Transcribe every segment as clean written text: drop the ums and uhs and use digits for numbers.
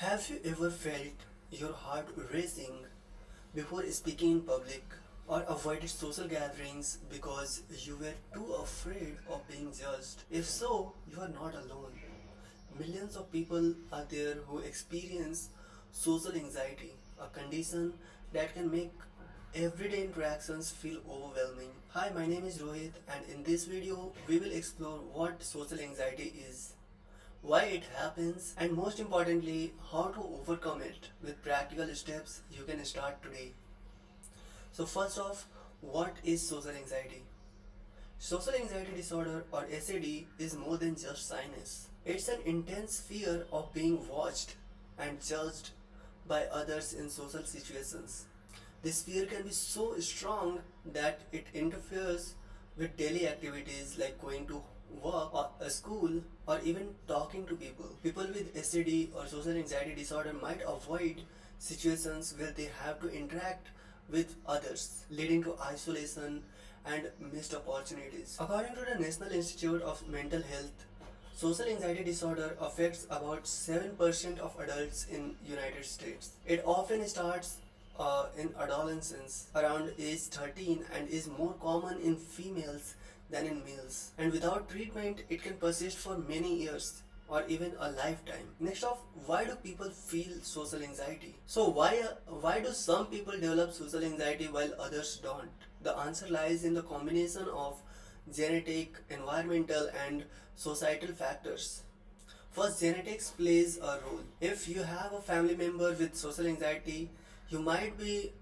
Have you ever felt your heart racing before speaking in public or avoided social gatherings because you were too afraid of being judged? If so, you are not alone. Millions of people are there who experience social anxiety, a condition that can make everyday interactions feel overwhelming. Hi, my name is Rohit, and in this video, we will explore what social anxiety is, why it happens, and most importantly, how to overcome it with practical steps you can start today. So, first off, what is social anxiety? Social anxiety disorder or SAD is more than just shyness. It's an intense fear of being watched and judged by others in social situations. This fear can be so strong that it interferes with daily activities like going to work or a school or even talking to people. People with SAD or social anxiety disorder might avoid situations where they have to interact with others, leading to isolation and missed opportunities. According to the National Institute of Mental Health, social anxiety disorder affects about 7% of adults in United States. It often starts in adolescence around age 13 and is more common in females than in males. And without treatment, it can persist for many years or even a lifetime. Next off, why do people feel social anxiety? So why do some people develop social anxiety while others don't? The answer lies in the combination of genetic, environmental, and societal factors. First, genetics plays a role. If you have a family member with social anxiety, you might be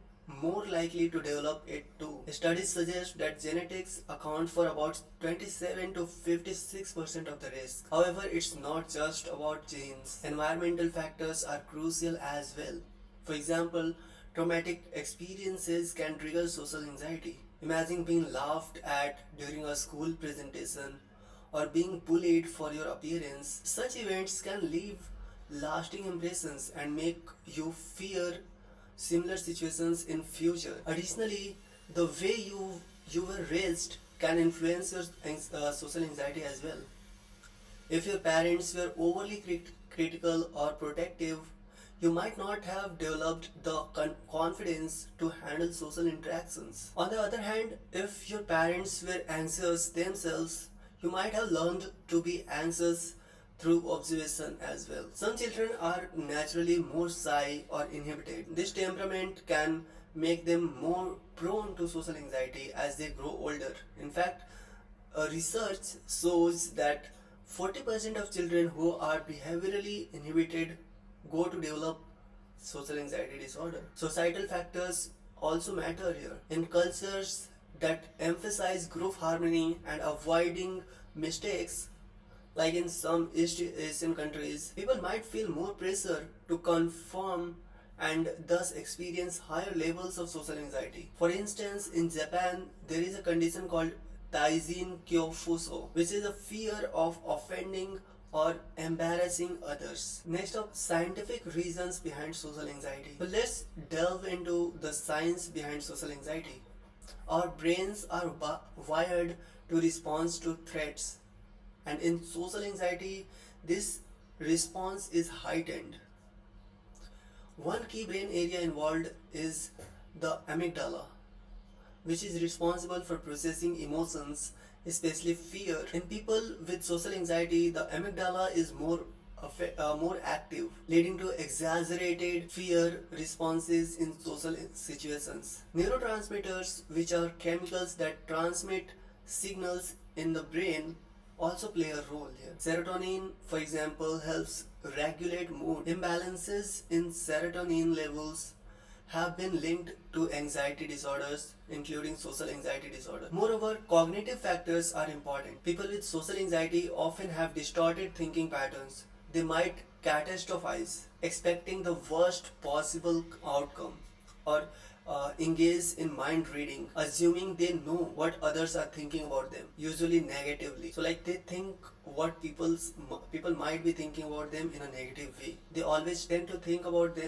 more likely to develop it too. Studies suggest that genetics account for about 27 to 56% of the risk. However, it's not just about genes. Environmental factors are crucial as well. For example, traumatic experiences can trigger social anxiety. Imagine being laughed at during a school presentation or being bullied for your appearance. Such events can leave lasting impressions and make you fear similar situations in future. Additionally, the way you were raised can influence your social anxiety as well. If your parents were overly critical or protective, you might not have developed the confidence to handle social interactions. On the other hand, if your parents were anxious themselves, you might have learned to be anxious through observation as well. Some children are naturally more shy or inhibited. This temperament can make them more prone to social anxiety as they grow older. In fact, research shows that 40% of children who are behaviorally inhibited go to develop social anxiety disorder. Societal factors also matter here. In cultures that emphasize group harmony and avoiding mistakes, like in some East Asian countries, people might feel more pressure to conform and thus experience higher levels of social anxiety. For instance, in Japan, there is a condition called Taizin Kyofuso, which is a fear of offending or embarrassing others. Next up, scientific reasons behind social anxiety. So let's delve into the science behind social anxiety. Our brains are wired to respond to threats, and in social anxiety, this response is heightened. One key brain area involved is the amygdala, which is responsible for processing emotions, especially fear. In people with social anxiety, the amygdala is more active, leading to exaggerated fear responses in social situations. Neurotransmitters, which are chemicals that transmit signals in the brain, also play a role here. Serotonin, for example, helps regulate mood. Imbalances in serotonin levels have been linked to anxiety disorders, including social anxiety disorder. Moreover, cognitive factors are important. People with social anxiety often have distorted thinking patterns. They might catastrophize, expecting the worst possible outcome, or engage in mind reading, assuming they know what others are thinking about them, usually negatively. So, like they think what people might be thinking about them in a negative way. They always tend to think about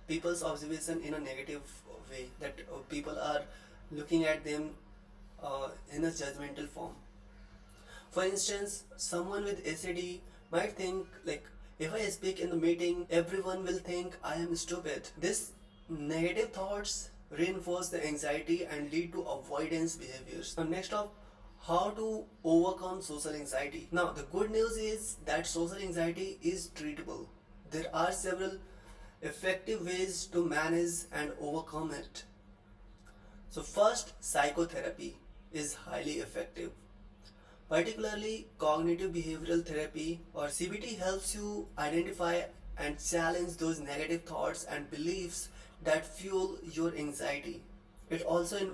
people's observation in a negative way. That people are looking at them in a judgmental form. For instance, someone with SAD might think like, If I speak in the meeting, everyone will think I am stupid. This negative thoughts reinforce the anxiety and lead to avoidance behaviors. Now, next up, how to overcome social anxiety. Now, the good news is that social anxiety is treatable. There are several effective ways to manage and overcome it. So, first, psychotherapy is highly effective. Particularly, cognitive behavioral therapy or CBT helps you identify and challenge those negative thoughts and beliefs that fuel your anxiety. It also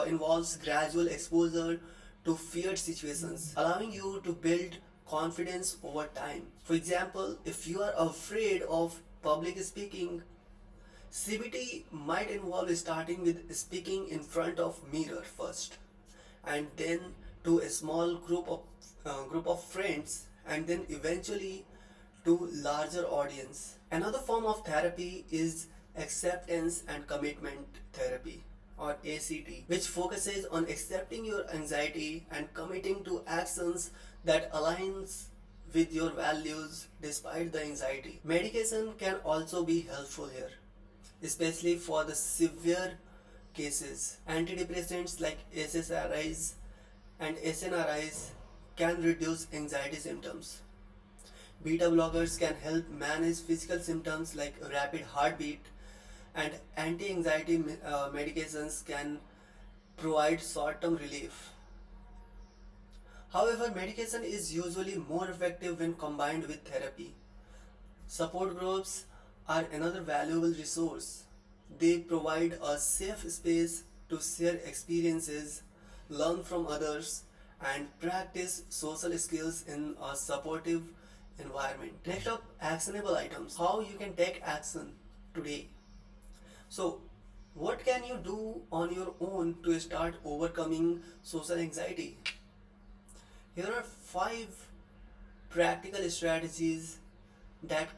involves gradual exposure to feared situations, allowing you to build confidence over time. For example, if you are afraid of public speaking, CBT might involve starting with speaking in front of mirror first, and then to a small group of friends, and then eventually to larger audience. Another form of therapy is acceptance and commitment therapy or ACT, which focuses on accepting your anxiety and committing to actions that aligns with your values despite the anxiety. Medication can also be helpful here, especially for the severe cases. Antidepressants like SSRIs and SNRIs can reduce anxiety symptoms. Beta blockers can help manage physical symptoms like rapid heartbeat, and anti anxiety medications can provide short term relief. However, medication is usually more effective when combined with therapy. Support groups are another valuable resource. They provide a safe space to share experiences, learn from others, and practice social skills in a supportive environment. Next up, actionable items. How you can take action today. So, what can you do on your own to start overcoming social anxiety? Here are 5 practical strategies that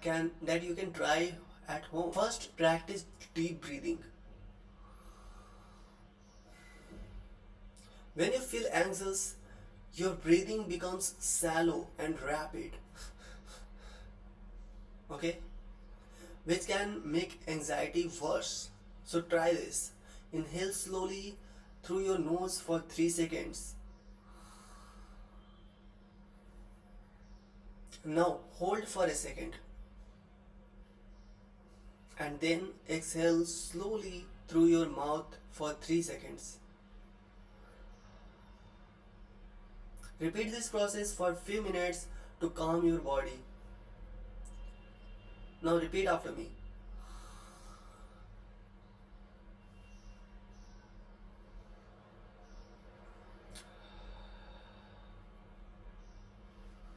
you can try at home. First, practice deep breathing. When you feel anxious, your breathing becomes shallow and rapid. Okay? Which can make anxiety worse. So try this. Inhale slowly through your nose for 3 seconds. Now hold for a second. And then exhale slowly through your mouth for 3 seconds. Repeat this process for a few minutes to calm your body. Now repeat after me.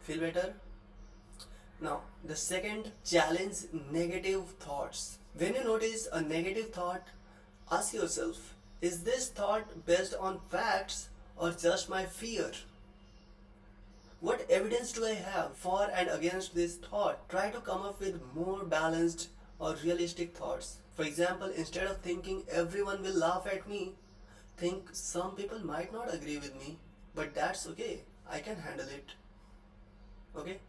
Feel better? Now, the second, challenge negative thoughts. When you notice a negative thought, ask yourself, is this thought based on facts or just my fear? What evidence do I have for and against this thought? Try to come up with more balanced or realistic thoughts. For example, instead of thinking everyone will laugh at me, think some people might not agree with me, but that's okay. I can handle it. Okay?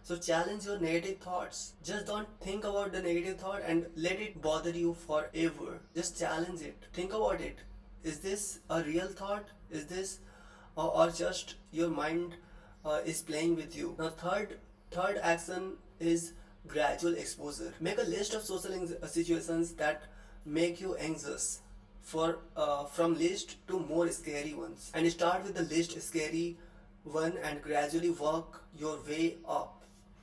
So challenge your negative thoughts. Just don't think about the negative thought and let it bother you forever. Just challenge it. Think about it. Is this a real thought? Is this or just your mind is playing with you? Now third action is gradual exposure. Make a list of social situations that make you anxious from least to more scary ones, and start with the least scary one and gradually work your way up.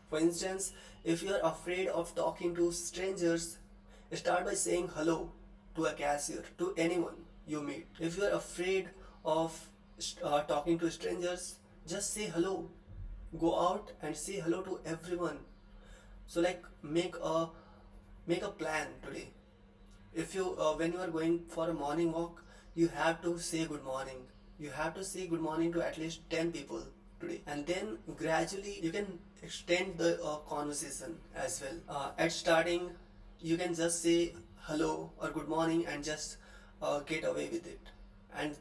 For instance, if you are afraid of talking to strangers, start by saying hello to a cashier, to anyone you meet. If you are afraid of talking to strangers, just say hello. Go out and say hello to everyone. So like make a plan today. If you when you are going for a morning walk, you have to say good morning. You have to say good morning to at least 10 people today, and then gradually you can extend the conversation as well. At starting, you can just say hello or good morning and just get away with it, and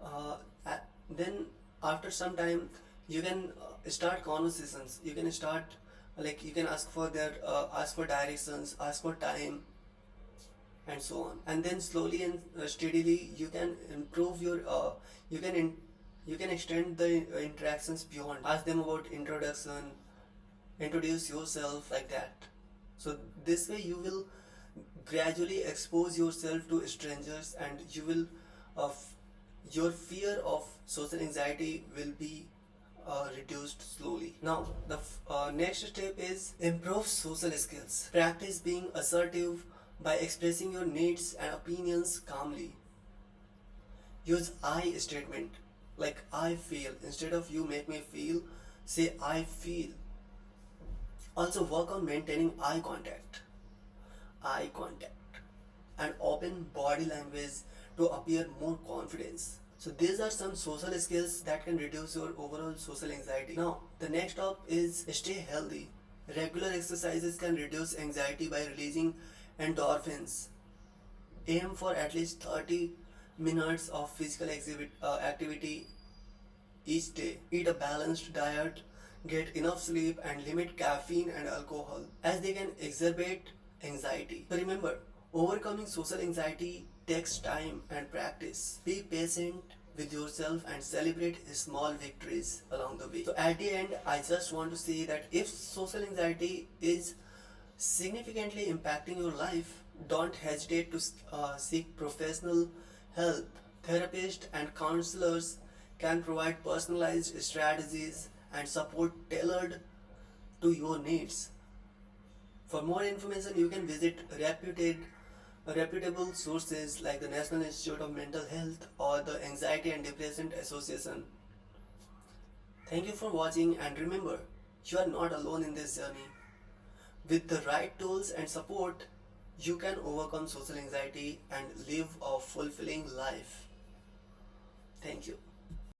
uh, then after some time you can start conversations. You can start Like you can ask for directions, ask for time, and so on. And then slowly and steadily you can improve your you can in, you can extend the interactions beyond. Ask them about introduction, introduce yourself, like that. So this way you will gradually expose yourself to strangers, and you will your fear of social anxiety will be reduced slowly. Now, the next step is improve social skills. Practice being assertive by expressing your needs and opinions calmly. Use I statement like I feel instead of you make me feel. Say I feel. Also, work on maintaining eye contact, and open body language to appear more confidence. So these are some social skills that can reduce your overall social anxiety. Now, the next step is stay healthy. Regular exercises can reduce anxiety by releasing endorphins. Aim for at least 30 minutes of physical activity each day. Eat a balanced diet, get enough sleep, and limit caffeine and alcohol, as they can exacerbate anxiety. So remember, overcoming social anxiety takes time and practice. Be patient with yourself and celebrate small victories along the way. So at the end, I just want to say that if social anxiety is significantly impacting your life, don't hesitate to seek professional help. Therapists and counselors can provide personalized strategies and support tailored to your needs. For more information, you can visit reputable sources like the National Institute of Mental Health or the Anxiety and Depression Association. Thank you for watching, and remember, you are not alone in this journey. With the right tools and support, you can overcome social anxiety and live a fulfilling life. Thank you.